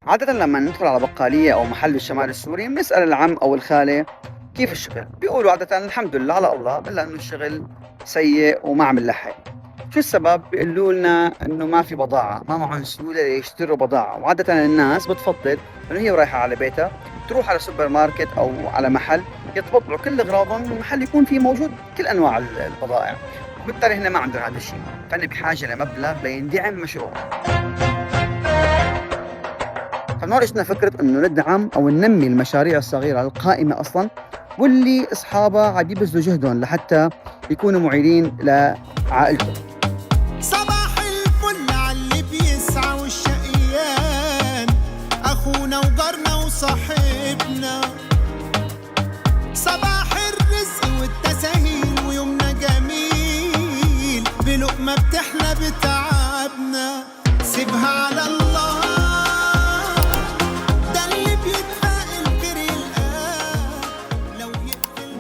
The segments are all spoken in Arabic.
عادة لما ندخل على بقالية أو محل بالشمال السوري بنسأل العم أو الخالة كيف الشغل؟ بيقولوا عادة الحمد لله على الله، إلا إنه الشغل سيء وما عم نلحق. شو السبب؟ بيقولوا لنا إنه ما في بضاعة، ما معهم سيولة يشتروا بضاعة، وعادة الناس بتفضل إنه هي رايحة على بيتها تروح على سوبر ماركت أو على محل يتبضعوا كل أغراضهم من محل يكون فيه موجود كل أنواع البضائع، وبالتالي هن ما عندهم هذا الشيء، فهن بحاجة لمبلغ ليندعم مشروع. فمن هون اجتنا فكرة انه ندعم او ننمي المشاريع الصغيرة القائمة اصلا، واللي اصحابها عم يبذلوا جهدهم لحتى يكونوا معينين لعائلتهم. صباح الفل عاللي بيسعى والشقيان، اخونا وجارنا وصاحبنا. صباح الرزق والتساهيل ويومنا جميل، بلقمة بتحلى بتعبنا. سيبها على الله، ده اللي بيتفائل غير يلقاه لو يقفل.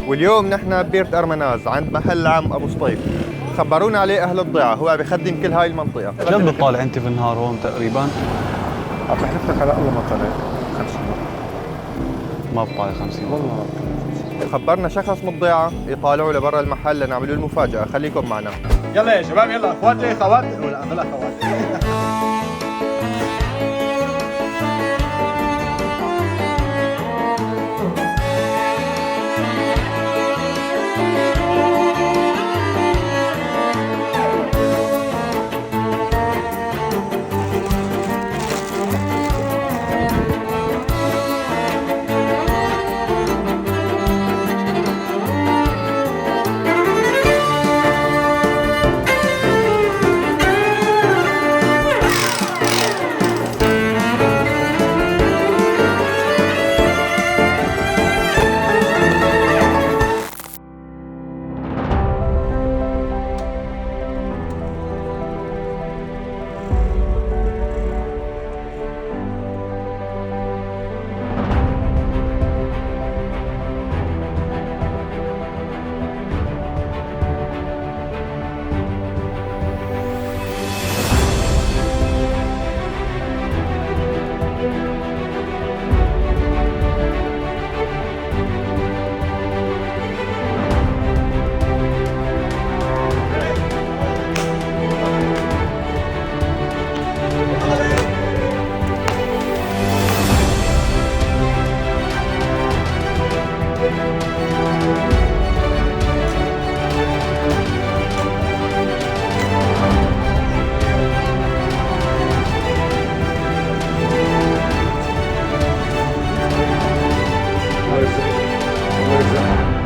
واليوم نحن ببيرة أرمناز عند محل عم أبو سطيف. خبرونا عليه أهل الضيعة، هو بيخدم كل هاي المنطقة. كم بتطالع أنت في النهار هون تقريبا؟ عم بحلف لك على الله ما طلع 50. ما بطالع 50 والله. خبرنا شخص من الضيعة يطالعوا لبرا المحل لنعملوا المفاجأة، خليكم معنا. يلا يا شباب، يلا اخواتي خواتي ولا انا خواتي.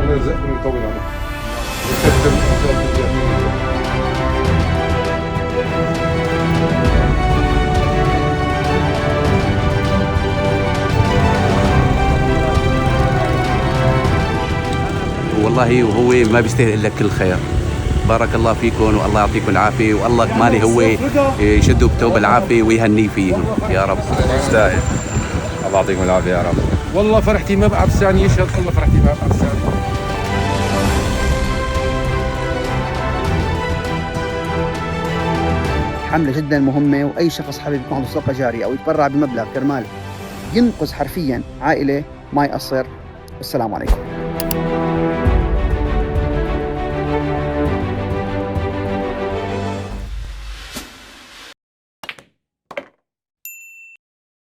الله يرزقكم ويطول عمركم ويكتب الجميع. والله وهو ما بيستاهل الا كل خير. بارك الله فيكم والله يعطيكم العافيه، والله كمان هو يشدوا بتوب العافيه ويهني فيهم يا رب. يستاهل، الله يعطيكم العافيه يا رب. والله فرحتي ما بعرف ثانية، يشهد الله فرحتي ما بعرف ثانية. حملة جدا مهمة، وأي شخص حابب يكون عنده صدقة جارية أو يتبرع بمبلغ كرمال ينقذ حرفيا عائلة ما يقصر. والسلام عليكم.